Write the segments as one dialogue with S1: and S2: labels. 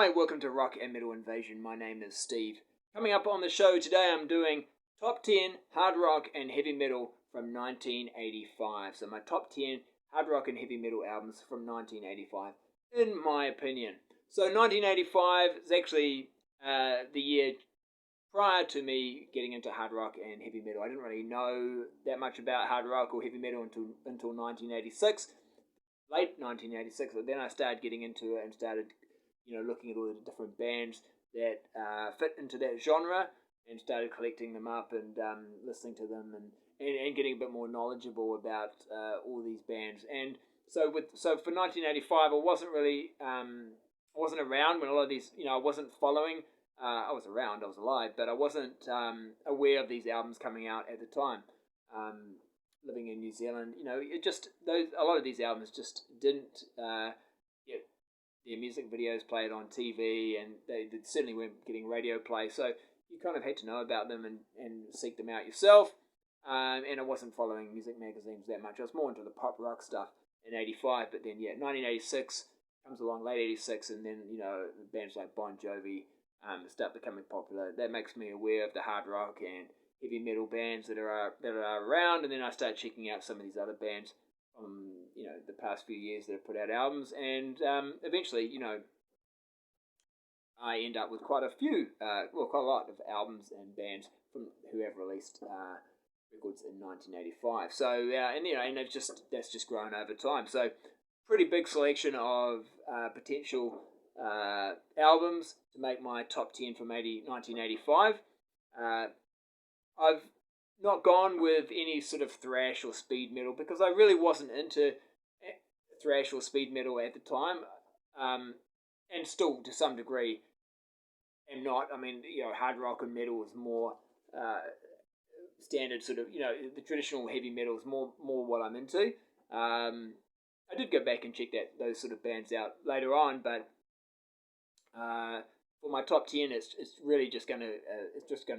S1: Hi, welcome to Rock and Metal Invasion. My name is Steve. Coming up on the show today, I'm doing top 10 hard rock and heavy metal from 1985. So my top 10 hard rock and heavy metal albums from 1985, in my opinion. So 1985 is actually the year prior to me getting into hard rock and heavy metal. I didn't really know that much about hard rock or heavy metal until 1986, late 1986. But then I started getting into it and started looking at all the different bands that fit into that genre, and started collecting them up and listening to them and getting a bit more knowledgeable about all these bands. And so for 1985, I wasn't really I wasn't around when a lot of these, I wasn't following. I was around, I was alive, but I wasn't aware of these albums coming out at the time. Living in New Zealand, a lot of these albums just didn't get their music videos played on TV, and they certainly weren't getting radio play. So you kind of had to know about them and seek them out yourself. And I wasn't following music magazines that much. I was more into the pop rock stuff in '85. But then, 1986 comes along, late '86, and then bands like Bon Jovi start becoming popular. That makes me aware of the hard rock and heavy metal bands that are around, and then I start checking out some of these other bands from the past few years that have put out albums, and eventually I end up with quite a lot of albums and bands from who have released records in 1985. So and that's just grown over time. So pretty big selection of potential albums to make my top 10 from 1985. I've not gone with any sort of thrash or speed metal because I really wasn't into thrash or speed metal at the time, and still to some degree am not. I mean, hard rock and metal is more standard sort of, the traditional heavy metal is more what I'm into. I did go back and check those sort of bands out later on, but for my top 10, it's really just going to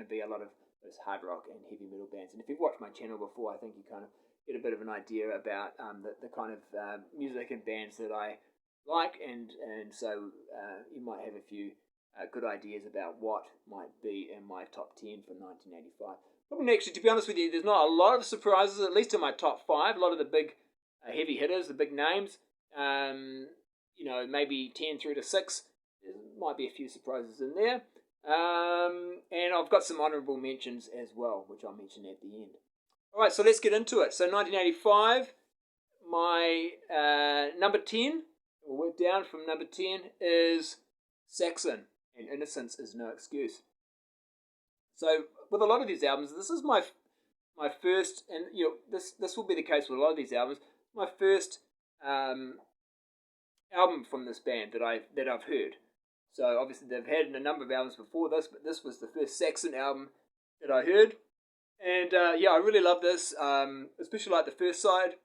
S1: be a lot of those hard rock and heavy metal bands. And if you've watched my channel before, I think you kind of get a bit of an idea about the kind of music and bands that I like, and so you might have a few good ideas about what might be in my top 10 for 1985. Probably actually, to be honest with you, there's not a lot of surprises, at least in my top 5. A lot of the big heavy hitters, the big names, maybe 10 through to 6. There might be a few surprises in there. And I've got some honourable mentions as well, which I'll mention at the end. Alright, so let's get into it. So 1985, my number 10, we'll work down from number 10, is Saxon, and Innocence is No Excuse. So with a lot of these albums, this is my first, and this will be the case with a lot of these albums, my first album from this band that I've heard. So obviously they've had a number of albums before this, but this was the first Saxon album that I heard. And I really love this, especially like the first side.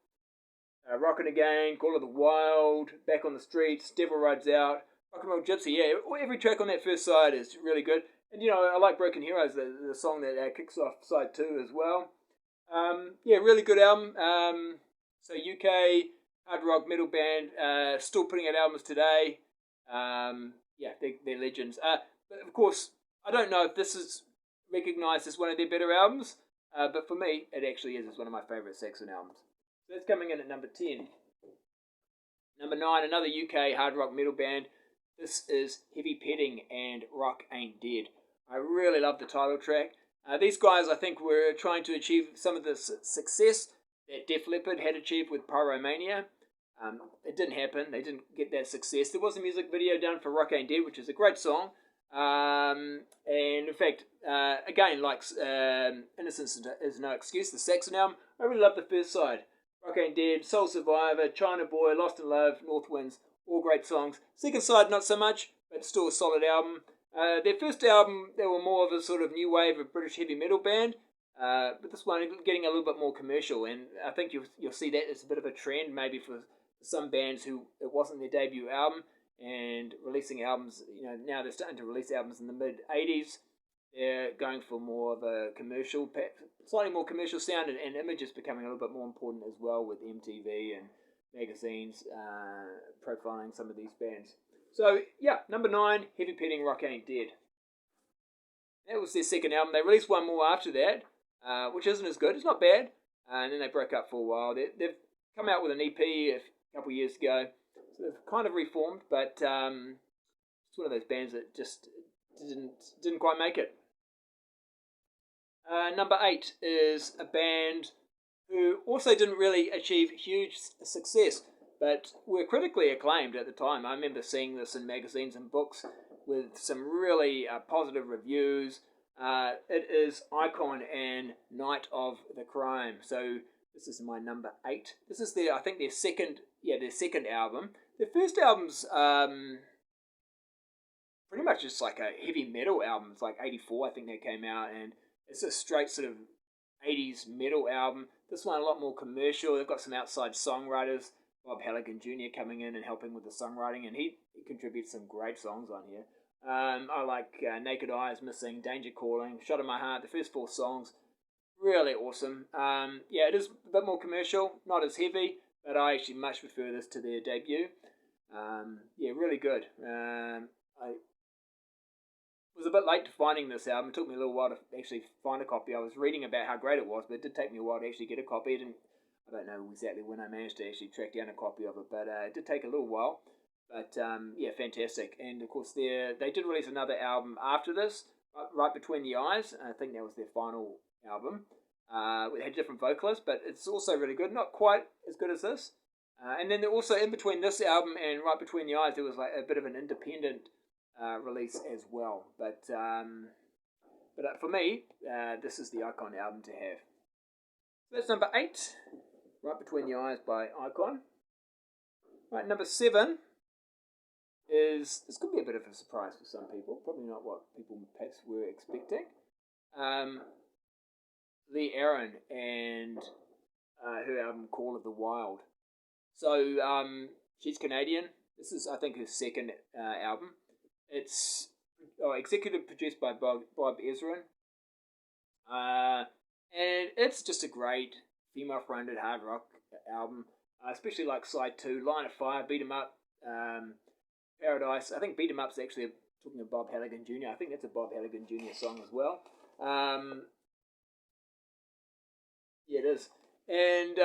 S1: Rockin' Again, Call of the Wild, Back on the Streets, Devil Rides Out, Rock and Roll Gypsy. Yeah, every track on that first side is really good. And I like Broken Heroes, the song that kicks off side 2 as well. Really good album. So UK hard rock metal band, still putting out albums today. They're legends. But of course, I don't know if this is recognised as one of their better albums, but for me, it actually is. It's one of my favourite Saxon albums. So that's coming in at number 10. Number 9, another UK hard rock metal band. This is Heavy Petting and Rock Ain't Dead. I really love the title track. These guys, I think, were trying to achieve some of the success that Def Leppard had achieved with Pyromania. It didn't happen. They didn't get that success. There was a music video done for Rock Ain't Dead, which is a great song. And in fact, again, like Innocence is No Excuse, the Saxon album, I really love the first side. Rock Ain't Dead, Soul Survivor, China Boy, Lost in Love, North Winds, all great songs. Second side, not so much, but still a solid album. Their first album, they were more of a sort of new wave of British heavy metal band. But this one getting a little bit more commercial, and I think you'll see that as a bit of a trend maybe for some bands who it wasn't their debut album and releasing albums. Now they're starting to release albums in the mid '80s. They're going for more of a commercial, slightly more commercial sound, and image is becoming a little bit more important as well with MTV and magazines profiling some of these bands. So, yeah, number 9, Heavy Petting Rock Ain't Dead. That was their second album. They released one more after that, which isn't as good. It's not bad. And then they broke up for a while. They've come out with an EP a couple of years ago. So they've kind of reformed, but it's one of those bands that just didn't quite make it. Number 8 is a band who also didn't really achieve huge success, but were critically acclaimed at the time. I remember seeing this in magazines and books with some really positive reviews. It is Icon and Night of the Crime. So this is my number 8. This is I think their second album. Their first album's pretty much just like a heavy metal album. It's like 84, I think that came out, and it's a straight sort of 80s metal album. This one a lot more commercial. They've got some outside songwriters, Bob Halligan Jr. coming in and helping with the songwriting, and he contributes some great songs on here. I like Naked Eyes, Missing, Danger Calling, Shot in My Heart. The first 4 songs, really awesome. Yeah, it is a bit more commercial, not as heavy, but I actually much prefer this to their debut. Yeah, really good. I was a bit late to finding this album. It took me a little while to actually find a copy. I was reading about how great it was, but it did take me a while to actually get a copy. I don't know exactly when I managed to actually track down a copy of it, but it did take a little while. But yeah, fantastic. And of course, they did release another album after this, Right Between the Eyes. I think that was their final album. It had different vocalists, but it's also really good. Not quite as good as this. And then also in between this album and Right Between the Eyes, there was like a bit of an independent release as well. But for me, this is the Icon album to have. So that's number 8, Right Between the Eyes by Icon. Right, number 7 is, this could be a bit of a surprise for some people, probably not what people perhaps were expecting. Lee Aaron and her album Call of the Wild. So she's Canadian. This is, I think, her second album. It's executive produced by Bob Ezrin. And it's just a great female-fronted hard rock album, especially like side 2, Line of Fire, Beat 'em Up, Paradise. I think Beat 'em Up's actually talking of Bob Halligan Jr. I think that's a Bob Halligan Jr. song as well. Yeah, it is. And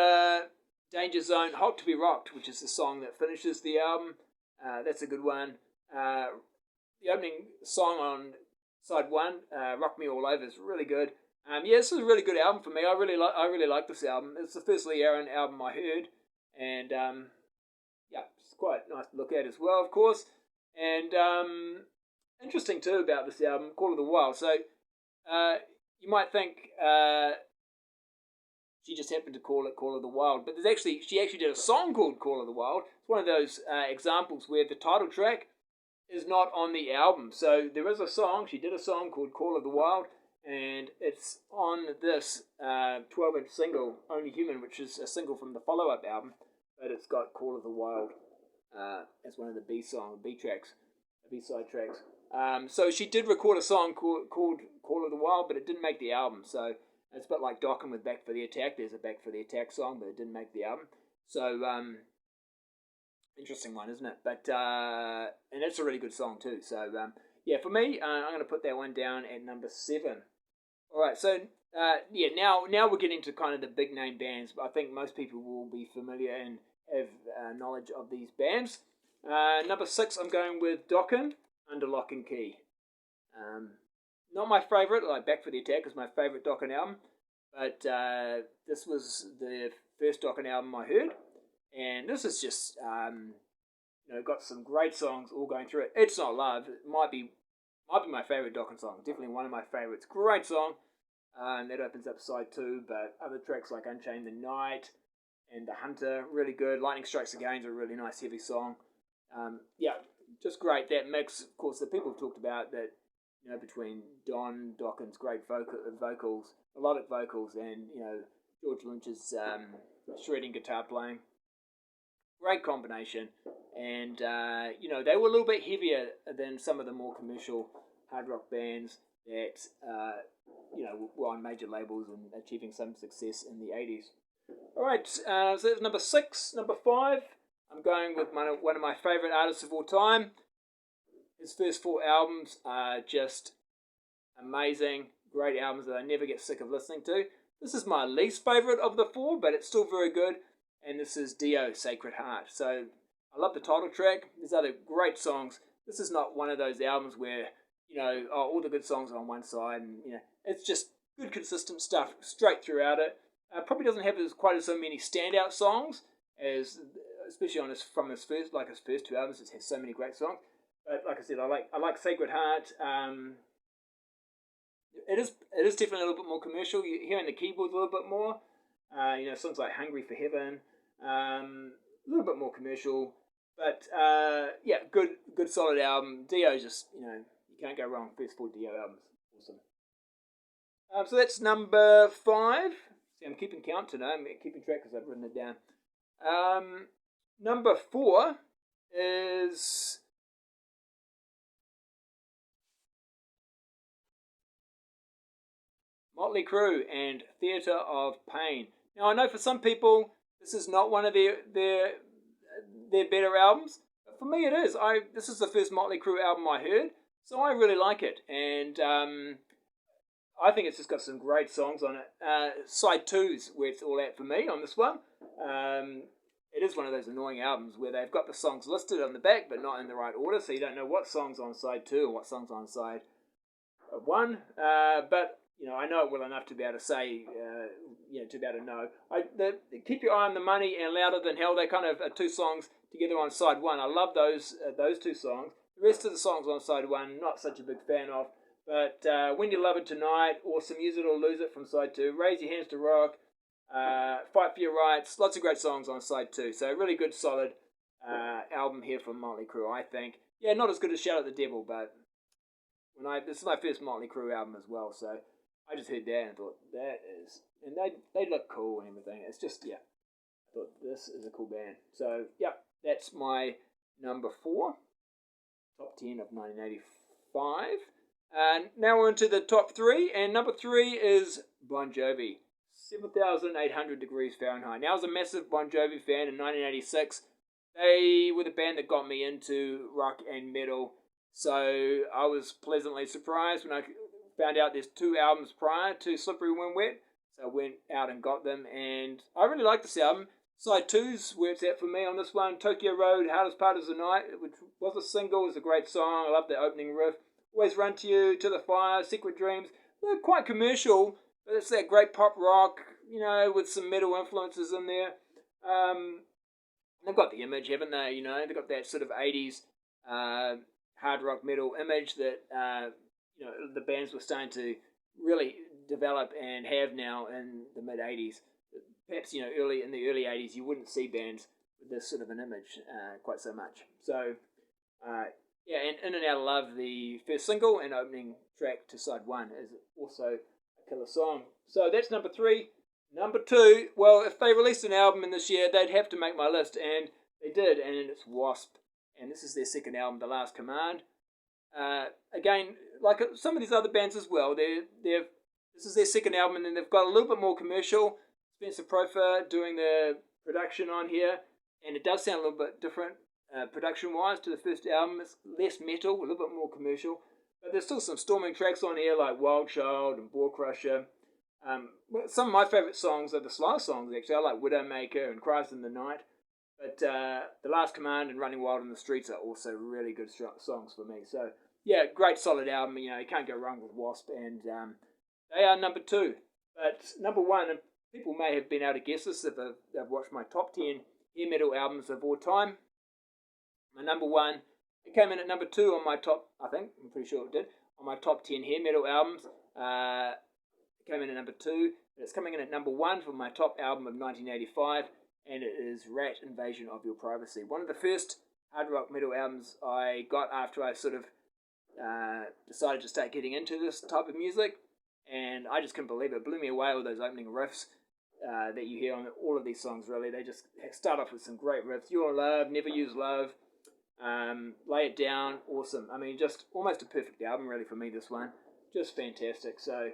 S1: Danger Zone, Halt to Be Rocked, which is the song that finishes the album. That's a good one. The opening song on side 1, Rock Me All Over, is really good. Yeah, this is a really good album for me. I really like this album. It's the first Lee Aaron album I heard, and yeah, it's quite nice to look at as well, of course. And interesting too about this album, Call of the Wild. So you might think she just happened to call it Call of the Wild, but she actually did a song called Call of the Wild. It's one of those examples where the title track is not on the album. So there is a song. She did a song called Call of the Wild, and it's on this 12-inch single, Only Human, which is a single from the follow-up album, but it's got Call of the Wild as one of the B-side tracks. So she did record a song called Call of the Wild, but it didn't make the album. So it's a bit like Dokken with Back for the Attack. There's a Back for the Attack song, but it didn't make the album. So interesting one, isn't it? But and it's a really good song too. So yeah, for me, I'm going to put that one down at number 7. All right, so yeah, now we're getting to kind of the big name bands. But I think most people will be familiar and have knowledge of these bands. Number 6, I'm going with Dokken, Under Lock and Key. Not my favourite. Like Back for the Attack is my favourite Dokken album, but this was the first Dokken album I heard, and this is just got some great songs all going through it. It's Not Love. It might be my favourite Dokken song. Definitely one of my favourites. Great song. That opens up side 2, but other tracks like Unchain the Night and The Hunter, really good. Lightning Strikes Again is a really nice heavy song. Yeah, just great. That mix, of course, the people have talked about that, between Don Dokken's great vocals, melodic vocals, and George Lynch's shredding guitar playing. Great combination, and they were a little bit heavier than some of the more commercial hard rock bands that were on major labels and achieving some success in the 80s. All right, so that's number 6. Number 5, I'm going with one of my favourite artists of all time, His first 4 albums are just amazing, great albums that I never get sick of listening to. This is my least favourite of the 4, but it's still very good. And this is Dio, Sacred Heart. So I love the title track. There's other great songs. This is not one of those albums where, all the good songs are on one side, and it's just good, consistent stuff straight throughout it. Probably doesn't have quite so many standout songs as, especially on his first 2 albums. It has so many great songs. But like I said, I like Sacred Heart. It is definitely a little bit more commercial. You're hearing the keyboards a little bit more. Songs like Hungry for Heaven, a little bit more commercial. But good solid album. Dio just, you can't go wrong. First 4 Dio albums, awesome. So that's number 5. See, I'm keeping count today. I'm keeping track because I've written it down. Number 4 is Motley Crue and Theatre of Pain. Now, I know for some people this is not one of their better albums, but for me it is. This is the first Motley Crue album I heard, so I really like it, and I think it's just got some great songs on it. Side 2's where it's all at for me on this one. It is one of those annoying albums where they've got the songs listed on the back but not in the right order, so you don't know what song's on side 2 or what song's on side 1. But I know it well enough to be able to say, to be able to know. Keep Your Eye on the Money and Louder Than Hell, they kind of are 2 songs together on side 1. I love those 2 songs. The rest of the songs on side 1, not such a big fan of. But When You Love It Tonight, Awesome, Use It or Lose It from side 2, Raise Your Hands to Rock, Fight for Your Rights, lots of great songs on side 2. So a really good, solid album here from Motley Crue, I think. Yeah, not as good as Shout at the Devil, but this is my first Motley Crue album as well, so I just heard that and thought, and they look cool and everything. It's just, I thought this is a cool band. So, that's my number 4, top 10 of 1985. And now we're into the top 3, and number 3 is Bon Jovi, 7,800 Degrees Fahrenheit. Now, I was a massive Bon Jovi fan in 1986. They were the band that got me into rock and metal, so I was pleasantly surprised when I found out there's 2 albums prior to Slippery When Wet, so I went out and got them, and I really like this album. Side 2's where it's at for me on this one. Tokyo Road, Hardest Part of the Night, which was a single, is a great song. I love the opening riff. Always Run to You, To the Fire, Secret Dreams. They're quite commercial, but it's that great pop rock, with some metal influences in there. They've got the image, haven't they? They've got that sort of 80s hard rock metal image that the bands were starting to really develop and have now in the mid 80s. Perhaps in the early 80s you wouldn't see bands with this sort of an image quite so much. So and In and Out of Love, the first single and opening track to side 1, is also a killer song. So that's number 3. Number 2, well, if they released an album in this year, they'd have to make my list, and they did, and it's Wasp, and this is their second album, The Last Command. Again, like some of these other bands as well, this is their second album, and then they've got a little bit more commercial. Spencer Profer doing the production on here, and it does sound a little bit different production-wise to the first album. It's less metal, a little bit more commercial, but there's still some storming tracks on here like Wild Child and Bore Crusher. Some of my favourite songs are the slow songs, actually. I like Widowmaker and Christ in the Night, but The Last Command and Running Wild in the Streets are also really good songs for me. So great solid album. You can't go wrong with Wasp, and they are number 2. But number 1, and people may have been able to guess this if they've watched my top 10 hair metal albums of all time. My number 1, it came in at number 2 on my top, I'm pretty sure it did, on my top 10 hair metal albums. It came in at number 2, but it's coming in at number 1 for my top album of 1985, and it is Rat, Invasion of Your Privacy. One of the first hard rock metal albums I got after I sort of decided to start getting into this type of music, and I just couldn't believe it. It blew me away with those opening riffs that you hear on all of these songs, really. They just start off with some great riffs. You're Love, Never Use Love, Lay It Down, awesome. I mean, just almost a perfect album, really, for me, this one. Just fantastic. So,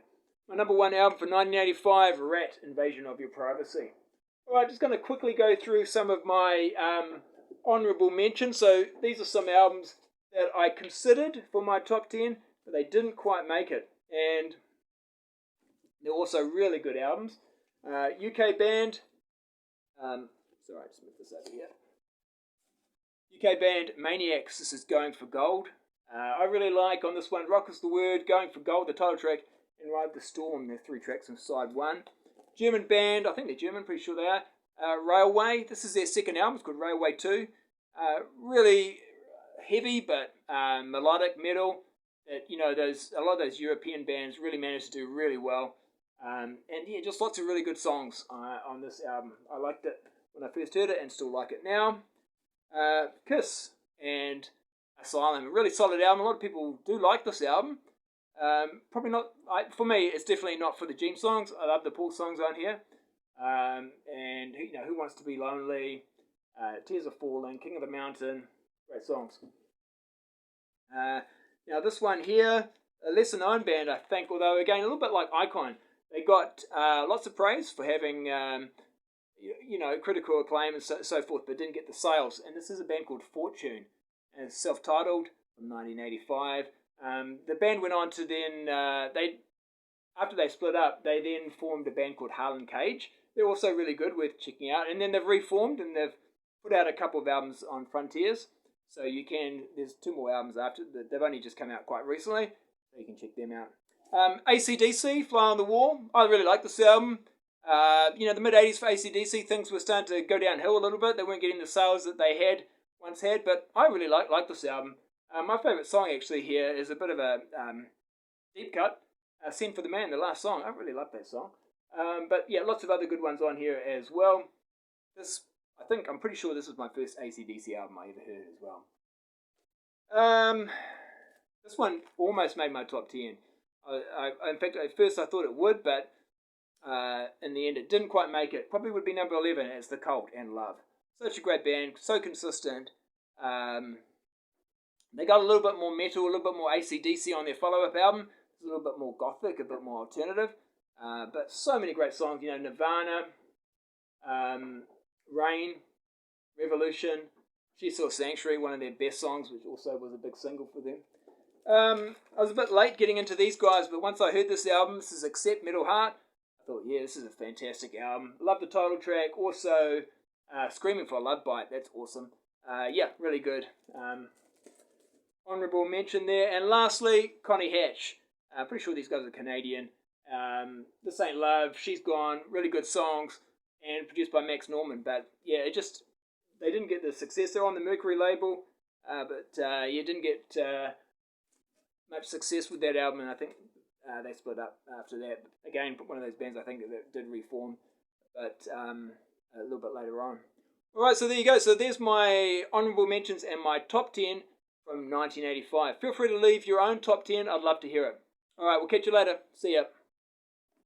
S1: my number 1 album for 1985, Rat, Invasion of Your Privacy. Alright, just going to quickly go through some of my honourable mentions. So, these are some albums that I considered for my top 10, but they didn't quite make it. And they're also really good albums. UK band, sorry, I just moved this over here. UK band Maniacs, this is Going for Gold. I really like on this one Rock is the Word, Going for Gold, the title track, and Ride the Storm. They're 3 tracks on side 1. German band, I think they're German, pretty sure they are. Railway, this is their second album, it's called Railway 2. Really heavy but melodic metal. That, you know, a lot of those European bands really managed to do really well. And yeah, just lots of really good songs on this album. I liked it when I first heard it and still like it now. Kiss and Asylum, a really solid album. A lot of people do like this album. Probably not, for me, it's definitely not for the Gene songs. I love the Paul songs on here. And, you know, Who Wants to Be Lonely, Tears Are Falling, King of the Mountain, great songs. Now this one here, a lesser known band, I think, although again, a little bit like Icon. They got lots of praise for having, you know, critical acclaim and so forth, but didn't get the sales. And this is a band called Fortune, and it's self-titled from 1985. The band went on to then, after they split up, they then formed a band called Harlan Cage. They're also really good, worth checking out. And then they've reformed and they've put out a couple of albums on Frontiers. So you can, there's 2 more albums after, they've only just come out quite recently, so you can check them out. AC/DC, Fly on the Wall. I really like this album. You know, the mid-80s for AC/DC, things were starting to go downhill a little bit. They weren't getting the sales that they had once had, but I really like this album. My favourite song actually here is a bit of a deep cut, Send for the Man, the last song. I really like that song. But yeah, lots of other good ones on here as well. I'm pretty sure this was my first AC/DC album I ever heard as well. This one almost made my top 10. In fact, at first I thought it would, but in the end it didn't quite make it. Probably would be number 11 as The Cult and Love. Such a great band, so consistent. They got a little bit more metal, a little bit more AC/DC on their follow-up album. It's a little bit more gothic, a bit more alternative. But so many great songs, you know, Nirvana, Rain, Revolution, She Saw Sanctuary, one of their best songs, which also was a big single for them. I was a bit late getting into these guys, but once I heard this album, this is Accept Metal Heart, I thought, yeah, this is a fantastic album. Love the title track. Also, Screaming for a Love Bite, that's awesome. Yeah, really good. Honourable mention there. And lastly, Connie Hatch. I'm pretty sure these guys are Canadian. This Ain't Love, She's Gone, really good songs, and produced by Max Norman. But yeah, they didn't get the success. They're on the Mercury label, but you didn't get much success with that album, and I think they split up after that. Again, one of those bands I think that did reform, but a little bit later on. Alright, so there you go. So there's my honourable mentions and my top 10 from 1985. Feel free to leave your own top 10. I'd love to hear it. Alright, we'll catch you later. See ya.